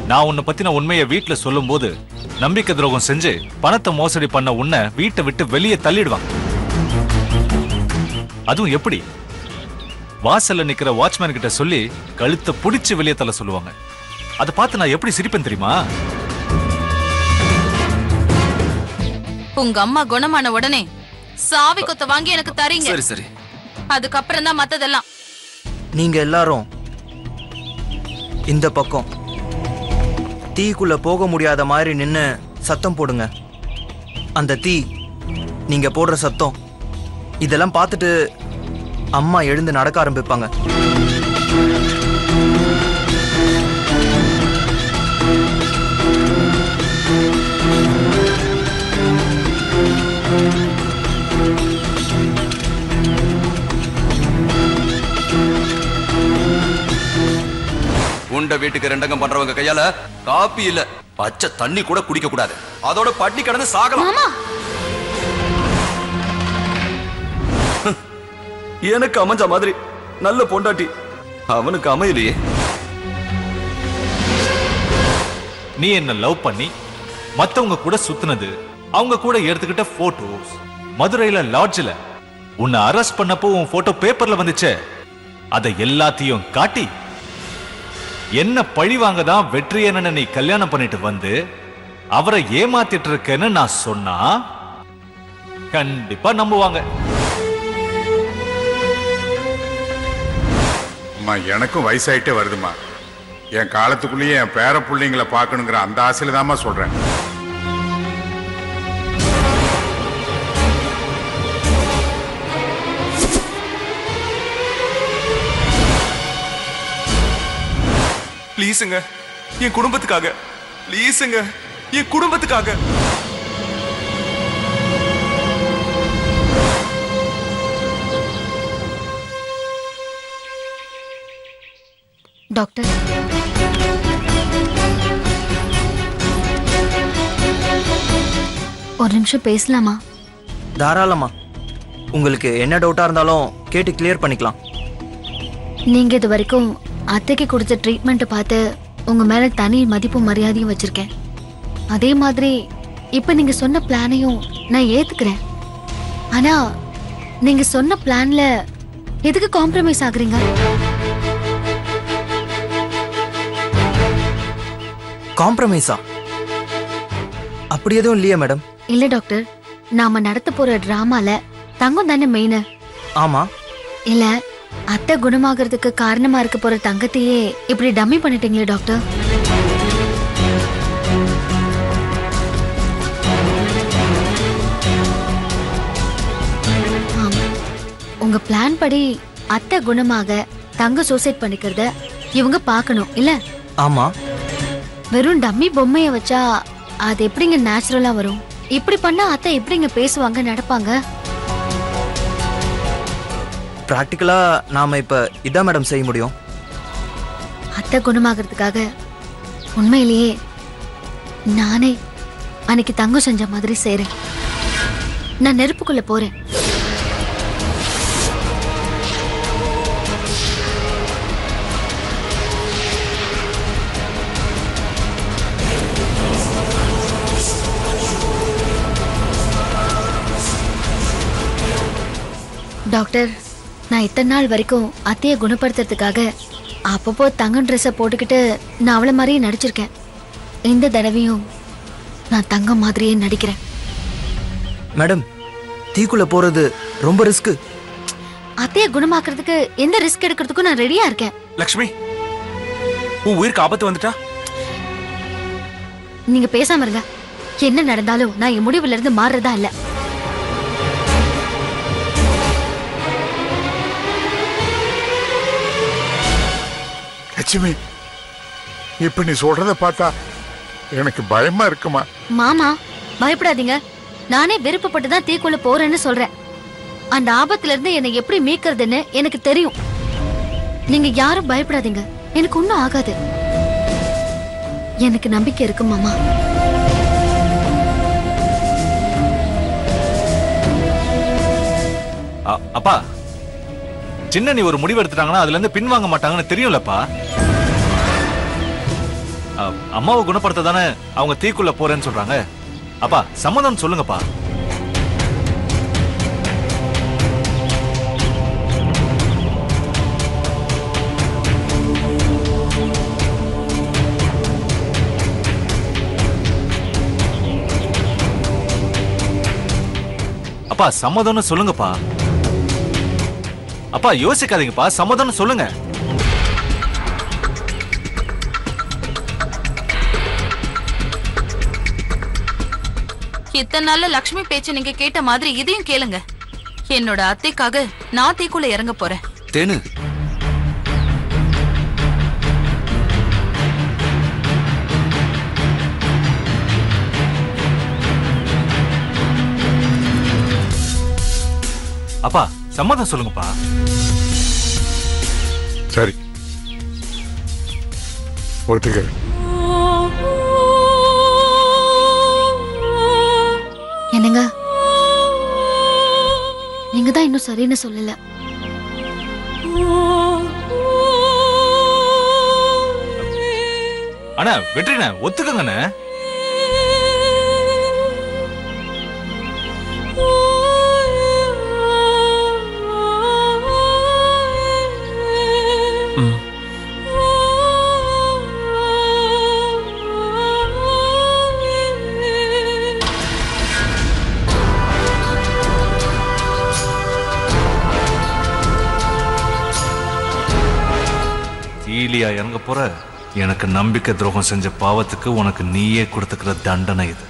நான் உன்னை பத்தின உண்மையை வீட்டுல சொல்லும் போது நம்பிக்கை துரோகம் செஞ்சு பணத்தை மோசடி பண்ண உன்னை வீட்டை விட்டு வெளியே தள்ளிடுவாங்க. அதுவும் எப்படி? வாசல்ல நிக்கிற வாட்ச்மேன் கிட்ட சொல்லி கழுத்தை புடிச்சு வெளியே தள்ள சொல்லுவாங்க. அதை பார்த்து நான் எப்படி சிரிப்பேன் தெரியுமா? உங்க அம்மா குணமான உடனே சாவி கொத்த வாங்கி எனக்கு தரீங்க. சரி சரி, அதுக்கப்புறம் தான் மத்ததெல்லாம். நீங்க எல்லாரும் இந்த பக்கம் தீக்குள்ள போக முடியாத மாதிரி நின்னு சத்தம் போடுங்க. அந்த தீ நீங்க போடுற சத்தம் இதெல்லாம் பார்த்துட்டு அம்மா எழுந்து நடக்க ஆரம்பிப்பாங்க. உண்ட வீட்டுக்கு ரெண்டங்கம் பண்றவங்க கையால காப்பி இல்ல பச்சை தண்ணி கூட குடிக்க கூடாது. அதோட பட்டி கடந்து சாகலாம். எனக்கு அமைஞ்ச மாதிரி நல்ல பொண்டாட்டி அவனுக்கு அமையலையே. நீ என்ன லவ் பண்ணி மத்தவங்க கூட சுத்துனது, அவங்க கூட எடுத்துக்கிட்ட போட்டோஸ், மதுரையில லாட்ஜ்ல உன்னை அரெஸ்ட் பண்ணப்போ உன் போட்டோ பேப்பர்ல வந்துச்சே, அதை எல்லாத்தையும் காட்டி என்ன பழி வாங்கதான் வெற்றியேன்னு நீ கல்யாணம் பண்ணிட்டு வந்து அவரை ஏமாத்திட்டு இருக்கேன்னு நான் சொன்னா கண்டிப்பா நம்புவாங்க. எனக்கும் வயசாயிட்டே வருதுமா. என் காலத்துக்குள்ளேயே என் பேர பிள்ளைங்களை பார்க்கணுங்கிற அந்த ஆசையில தான்மா சொல்றேன். ப்ளீஸுங்க, என் குடும்பத்துக்காக, ப்ளீஸுங்க, என் குடும்பத்துக்காக. டாக்டர், ஒரு நிமிஷம் பேசலாமா? தாராளமா. உங்களுக்கு என்ன டவுட்டா இருந்தாலும் கேட்டு கிளியர் பண்ணிக்கலாம். நீங்க இது வரைக்கும் அத்தைக்கு கொடுத்த ட்ரீட்மெண்ட் பார்த்து உங்க மேல தனி மதிப்பும் மரியாதையும் வச்சிருக்கேன். அதே மாதிரி இப்ப நீங்க சொன்ன பிளானையும் நான் ஏத்துக்கிறேன். ஆனா நீங்க சொன்ன பிளான்ல எதுக்கு காம்ப்ரமைஸ் ஆகுறீங்க? காம்ப்ரமைஸா? அப்படி எதுவும் இல்லையா மேடம்? இல்ல டாக்டர், நாம நடத்த போற டிராமால தங்கம் தானே மெயின். ஆமா. இல்ல, அத்தை குணமாகறதுக்கு காரணமா இருக்க போற தங்கத்தையே இப்படி டம்மி பண்ணிட்டீங்களே டாக்டர். உங்க பிளான் படி அத்தை குணமாக தங்க சூசைட் பண்ணிக்கிறத இவங்க பார்க்கணும் இல்ல? ஆமா. வெறும் டம்மி பொம்மைய வச்சா அது எப்படிங்க நேச்சுரலா வரும்? இப்படி பண்ணா அத்தை எப்படிங்க பேசுவாங்க, நடப்பாங்க? பிராக்டிக்கலா நாம இப்ப இதான் மேடம் செய்ய முடியும். அத்தை குணமாகறதுக்காக உண்மையிலேயே நானே அன்னைக்கு தங்கம் செஞ்ச மாதிரி செய்றேன். நான் நெருப்புக்குள்ள போறேன். டாக்டர், நான் இத்தனை நாள் வரைக்கும் அத்தையை குணப்படுத்துறதுக்காக அப்பப்போ தங்கம் ட்ரெஸ்ஸை போட்டுக்கிட்டு நான் அவளை மாதிரியே நடிச்சிருக்கேன். இந்த தடவையும் நான் தங்கம் மாதிரியே நடிக்கிறேன். மேடம், தீக்குள்ள போறது ரொம்ப ரிஸ்க். அத்தையை குணமாக்குறதுக்கு எந்த ரிஸ்க் எடுக்கிறதுக்கும் நான் ரெடியா இருக்கேன். லக்ஷ்மி, உன் உயிருக்கு ஆபத்து வந்துட்டா? நீங்க பேசாம இருங்க. என்ன நடந்தாலும் நான் என் முடிவுல இருந்து மாறுறதா இல்ல. லட்சுமி, இப்ப நீ சொல்றத பார்த்தா எனக்கு பயமா இருக்குமா? மாமா, பயப்படாதீங்க. நானே விருப்பப்பட்டு தான் தீக்குள்ள போறேன்னு சொல்றேன். அந்த ஆபத்துல இருந்து என்னை எப்படி மீட்கிறதுன்னு எனக்கு தெரியும். நீங்க யாரும் பயப்படாதீங்க. எனக்கு ஒண்ணும் ஆகாது. எனக்கு நம்பிக்கை இருக்கு மாமா. அப்பா சின்ன நீ ஒரு முடிவு எடுத்துட்டாங்கன்னா அதுல இருந்து பின் வாங்க மாட்டாங்கன்னு தெரியும்லப்பா. அம்மாவை குணப்படுத்த தானே அவங்க தீக்குள்ள போறேன்னு சொல்றாங்க. அப்பா சம்மதம் சொல்லுங்கப்பா. அப்பா சம்மதம்னு சொல்லுங்கப்பா. அப்பா யோசிக்காதீங்கப்பா, சம்மதம்னு சொல்லுங்க. இத்தனை நாள்ல லக்ஷ்மி பேச்சு நீங்க கேட்ட மாதிரி இதையும் கேளுங்க. என்னோட அத்தைக்காக நான் தீக்குள்ள இறங்க போறேன். தேனு அப்பா சம்மதம் சொல்லுங்கப்பா. சரி ஒத்துக்கிறேன். என்னங்க நீங்க தான் இன்னும் சரின்னு சொல்லல. அண்ணா வெற்றிண்ண ஒத்துக்கங்கண்ணே. தீலியா இறங்க போற எனக்கு நம்பிக்கை துரோகம் செஞ்ச பாவத்துக்கு உனக்கு நீயே கொடுத்துக்கிற தண்டனை இது.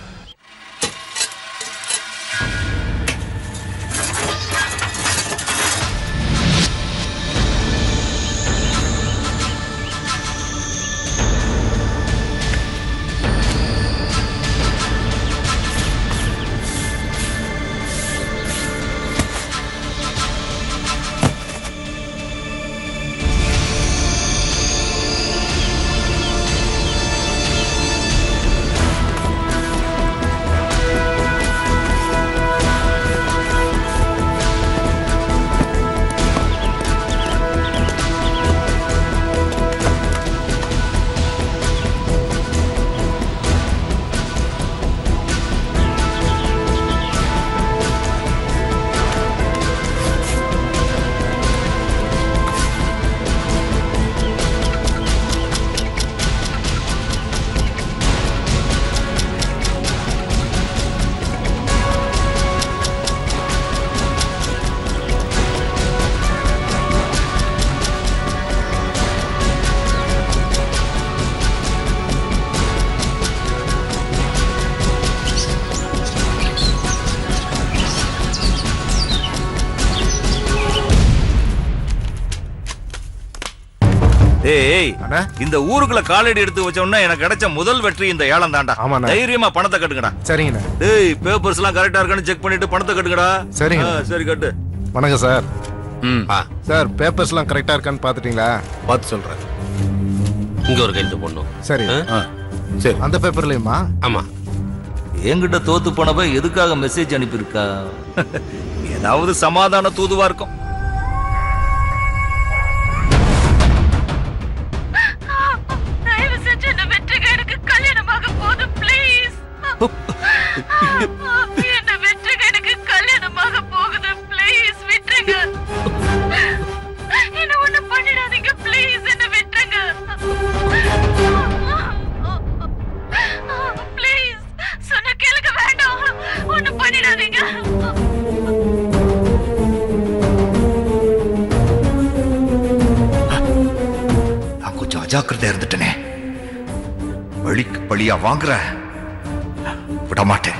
ஏய் இந்த ஊருக்குள்ள காலடி எடுத்து வச்சோம்னா எனக்கு கிடைச்ச முதல் வெற்றி இந்த ஏலம் தாண்டா. தைரியமா பணத்தை கட்டுங்கடா. சரிங்கண்ணா. டேய் பேப்பர்ஸ் எல்லாம் கரெக்டா இருக்கான்னு செக் பண்ணிட்டு பணத்தை கட்டுங்கடா. சரிங்க. சரி கட்டு. வணக்கம் சார். சார் பேப்பர்ஸ் எல்லாம் கரெக்டா இருக்கான்னு பாத்துட்டீங்களா? பார்த்து சொல்றேன். இங்க ஒரு கையெழுத்து போடணும். சரி சரி. அந்த பேப்பர்லயுமா? ஆமா. என்கிட்ட தோத்து போனவ எதுக்காக மெசேஜ் அனுப்பியிருக்கா? ஏதாவது சமாதான தூதுவா இருக்கும். அஜாக்கிரதையா இருந்துட்டனே. வழிக்கு பழியா வாங்குற விட மாட்டேன்.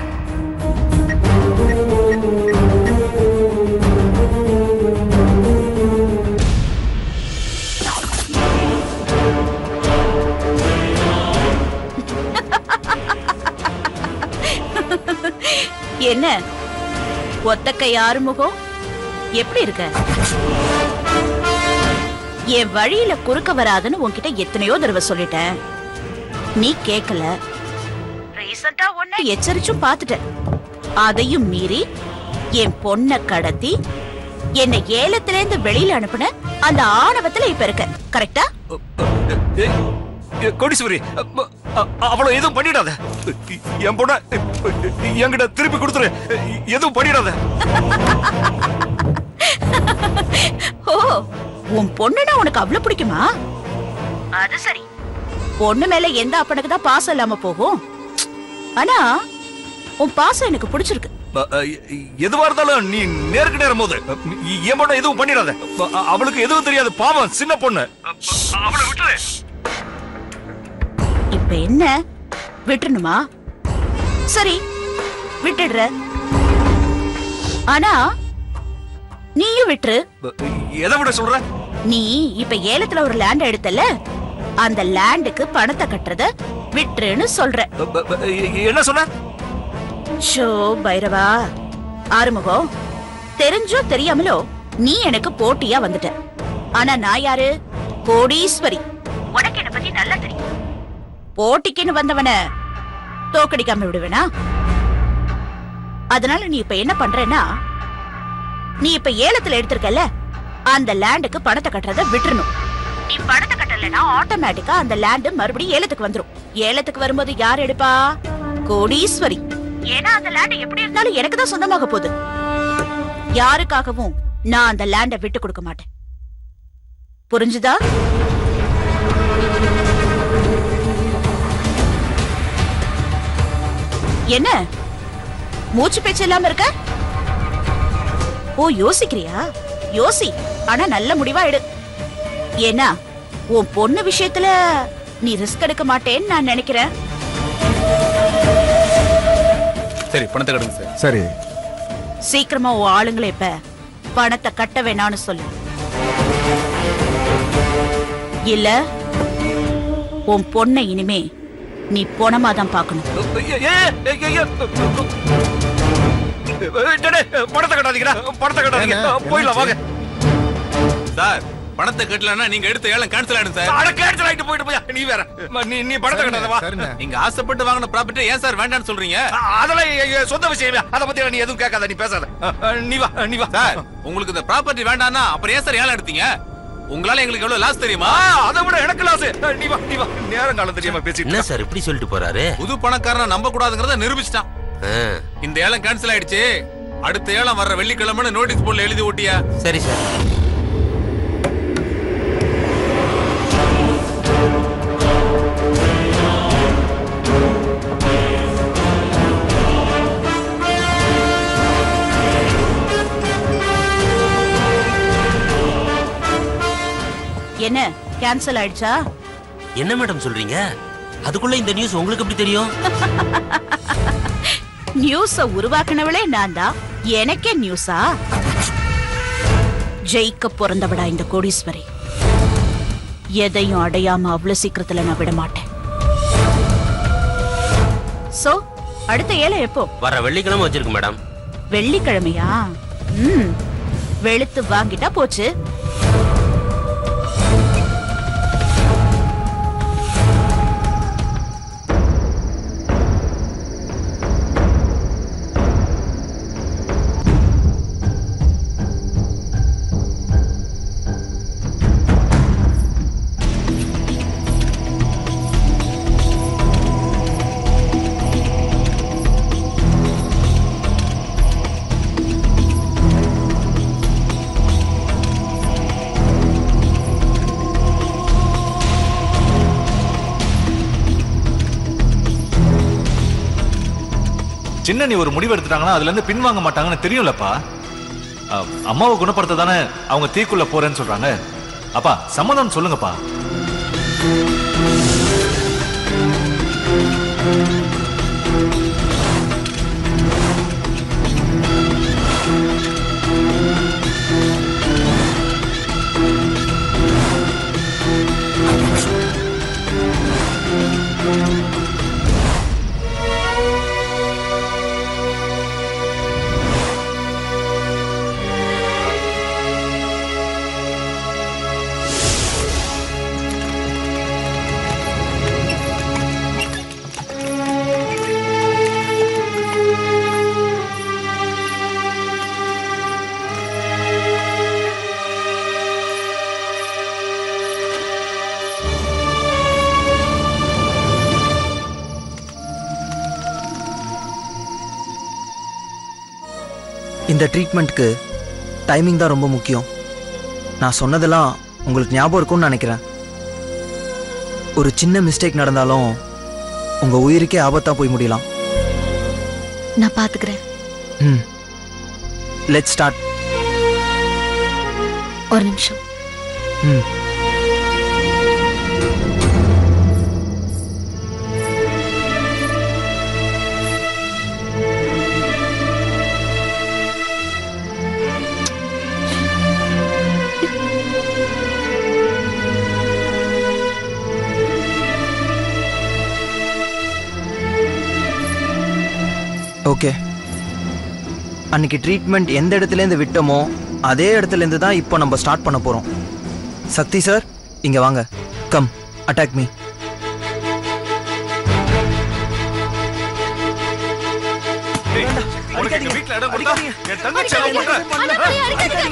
என்ன ஒத்தக்கை ஆறுமுகம் எப்படி இருக்க? என் வழியில குறுக்க வராதுன்னு உன்கிட்ட எத்தனையோ தடவை சொல்லிட்டேன். நீ கேட்கல. ரீசெண்டா உன்னை எச்சரிச்சும் பார்த்துட்டேன். அதையும் மீறி என் பொண்ணை கடத்தி என்ன ஏலத்துல இருந்து வெளியில அனுப்புன அந்த ஆணவத்துல இப்ப இருக்க, கரெக்டா? கோடீஸ்வரி, அவளை எதுவும் பண்ணிடாத. என் பொண்ண என்கிட்ட திருப்பி கொடுத்துரு. எதுவும் பண்ணிடாத. ஓ, உன் பொண்ணுனா உனக்கு அவ்வளவு பிடிக்குமா? அது சரி. பொண்ணு மேல எந்த அப்பனுக்கு தான் பாசம் இல்லாம போகும்? ஆனா உன் பாசம் எனக்கு பிடிச்சிருக்கு. எதுவா இருந்தாலும் நீ நேருக்கு நேரம் போது என் பொண்ண எதுவும் பண்ணிடாத. அவளுக்கு எதுவும் தெரியாது, பாவம், சின்ன பொண்ணு. அவளை விட்டுரு. இப்ப என்ன, விட்டுணுமா? சரி, விட்டுடுற. ஆனா நீயும் விட்டுரு. எதை விட சொல்ற? நீ இப்ப ஏலத்துல ஒரு லேண்ட் எடுத்தல, அந்த லேண்டுக்கு பணத்தை கட்டுறத விட்டுருன்னு சொல்ற. என்ன சொன்ன? ஷோ பைரவா, ஆறுமுகம், தெரிஞ்சோ தெரியாமலோ நீ எனக்கு போட்டியா வந்துட்ட. ஆனா நான் யாரு? கோடீஸ்வரி. உனக்கு என்ன பத்தி நல்லா தெரியும். போட்டிக்குன்னு வந்தவன தோக்கடிக்காம விடுவேனா? அதனால நீ இப்ப என்ன பண்றேன்னா, நீ இப்ப ஏலத்துல எடுத்திருக்கல, அந்த லேண்டுக்கு பணத்தை கட்டுறத விட்டுறணும். நீ பணத்தை கட்டலனா ஆட்டோமேட்டிக்கா அந்த லேண்ட் மறுபடியும் ஏலத்துக்கு வந்துரும். ஏலத்துக்கு வரும்போது யார் எடுப்பா? கோடீஸ்வரி. ஏன்னா அந்த லேண்ட் எப்படி இருந்தாலும் எனக்கு தான் சொந்தமாக போகுது. யாருக்காகவும் நான் அந்த லேண்டை விட்டு கொடுக்க மாட்டேன். புரிஞ்சுதா? என்ன மூச்சு பேச்சு இல்லாம இருக்க? ஓ, யோசிக்கிறியா? யோசி, ஆனா நல்ல முடிவா எடு. ஏன்னா உன் பொண்ணு விஷயத்துல நீ ரிஸ்க் எடுக்க மாட்டேன்னு நான் நினைக்கிறேன். சரி, பணத்தை கட்டுங்க சார். சரி, சீக்கிரமா உன் ஆளுங்களை இப்ப பணத்தை கட்ட வேணான்னு சொல்லு. இல்ல உன் பொண்ணை இனிமே நீ பொணமா தான் பாக்கணும். பணத்தை கட்டாதீங்க, பணத்தை கட்டாதீங்க, போயிடலாம் வாங்க. சார், பணத்தை கட்டலன்னா நீங்க எடுத்த ஏலம் கேன்சல் ஆயிடும் சார். அட கேன்சல் ஆயிட்டு போயிட்டு போயா. நீ வேற, நீ பணத்தை கட்டாத வா. நீங்க ஆசைப்பட்டு வாங்கின ப்ராப்பர்ட்டி ஏன் சார் வேண்டாம்னு சொல்றீங்க? அதெல்லாம் சொந்த விஷயம், அத பத்தி நீ எதுவும் கேட்காத, நீ பேசாத. நீ வா, நீ வா. சார், உங்களுக்கு இந்த ப்ராப்பர்ட்டி வேண்டாம்னா அப்புறம் ஏன் சார் ஏலம் எடுத்தீங்க? உங்களால எங்களுக்கு எவ்வளவு லாஸ் தெரியுமா? அதை விட எனக்கு லாஸ். நீ வா, நீ வா. நேரம் காலம் தெரியாம பேசிட்டு என்ன சார் இப்படி சொல்லிட்டு போறாரு? புது பணக்காரனை நம்ப கூடாதுங்கறத நிரூபிச்சிட்டான். இந்த ஏலம் கேன்சல் ஆயிடுச்சு. அடுத்த ஏலம் வர்ற வெள்ளிக்கிழமைன்னு நோட்டீஸ் போர்டுல எழுதி ஓட்டியா? சரி சார். என்ன கேன்சல் ஆயிடுச்சா? என்ன மேடம் சொல்றீங்க? அதுக்குள்ள இந்த நியூஸ் உங்களுக்கு எப்படி தெரியும்? நியூஸ உருவாக்குனவளே நான் தான். எனக்கே நியூஸா? ஜெயிக்க பிறந்தவடா இந்த கோடீஸ்வரி. எதையும் அடையாம அவ்வளவு சீக்கிரத்துல நான் விட மாட்டேன். சோ, அடுத்த ஏலம் எப்போ? வர வெள்ளிக்கிழமை வச்சிருக்கு மேடம். வெள்ளிக்கிழமையா? வெளுத்து வாங்கிட்டா போச்சு. சின்ன நீ ஒரு முடிவு எடுத்துட்டாங்கன்னா அதுல இருந்து பின்வாங்க மாட்டாங்கன்னு தெரியும்லப்பா. அம்மாவை குணப்படுத்த தானே அவங்க தீக்குள்ள போறேன்னு சொல்றாங்க. அப்பா சம்மதம் சொல்லுங்கப்பா. இந்த ட்ரீட்மெண்ட்டுக்கு டைமிங் தான் ரொம்ப முக்கியம். நான் சொன்னதெல்லாம் உங்களுக்கு ஞாபகம் இருக்கும்னு நினைக்கிறேன். ஒரு சின்ன மிஸ்டேக் நடந்தாலும் உங்க உயிருக்கே ஆபத்தா போய் முடியலாம். நான் பாத்துக்கிறேன். Let's start. ஒரு நிமிஷம். ஓகே, அன்னைக்கு ட்ரீட்மெண்ட் எந்த இடத்துலேருந்து விட்டோமோ அதே இடத்துலேருந்து தான் இப்போ நம்ம ஸ்டார்ட் பண்ண போகிறோம். சக்தி சார், இங்கே வாங்க. Come, attack me. வீட்டுல இடம் கொடுத்தா என் தங்கச்சி செலவு தங்கம்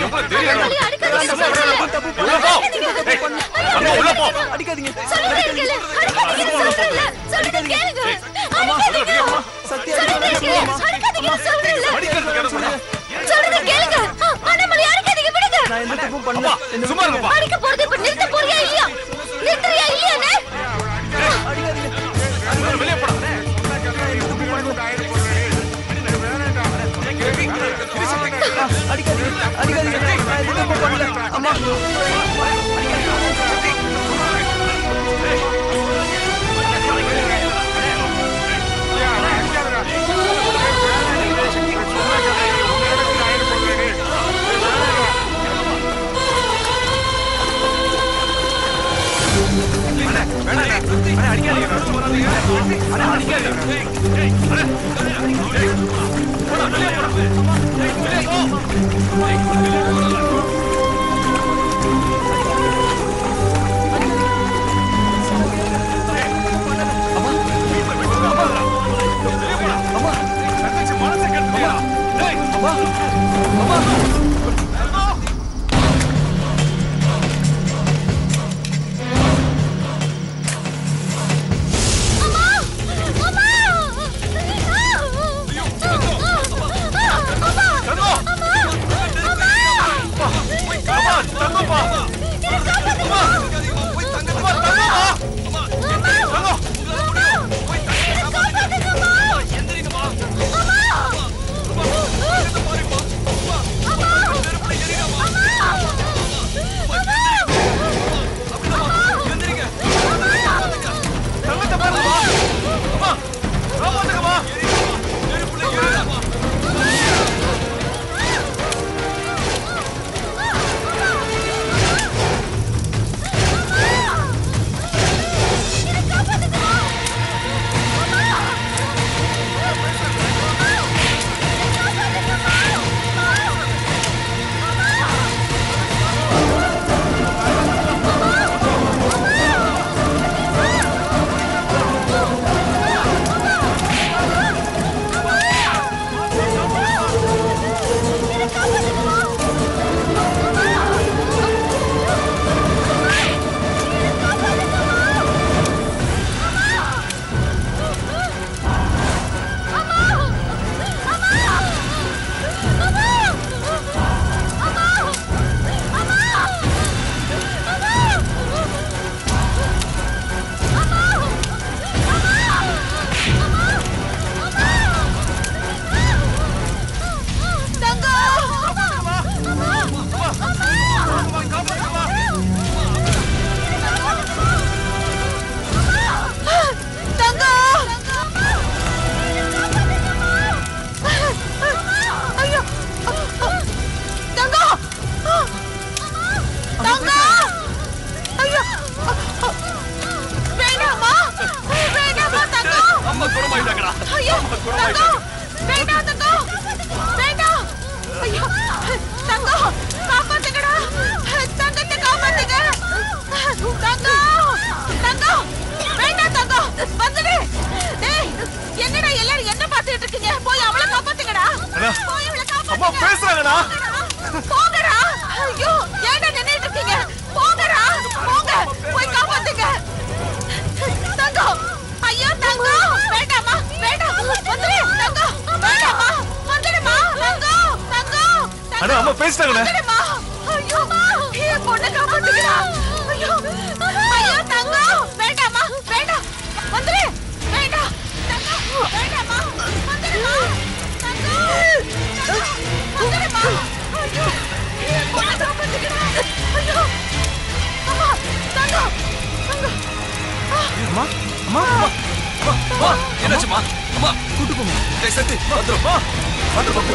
அட அம்மா பேசிட்டாங்கண்ணே. ஐயோ என் பொண்ணை காப்பாத்துங்கடா. ஐயோ ஐயோ தங்கம் வேண்டாமா வேண்டாம் வந்துரு வேண்டாம் தங்கம் வேண்டாமா வந்துருமா தங்கம் வந்துருமா. ஐயோ என் பொண்ணை காப்பாத்துங்கடா. ஐயோ அம்மா தங்கம் தங்கம். அம்மா அம்மா அம்மா அம்மா என்னாச்சுமா? அம்மா கூட்டு போங்க. டேய் சக்தி வந்துரும். வந்துரும்.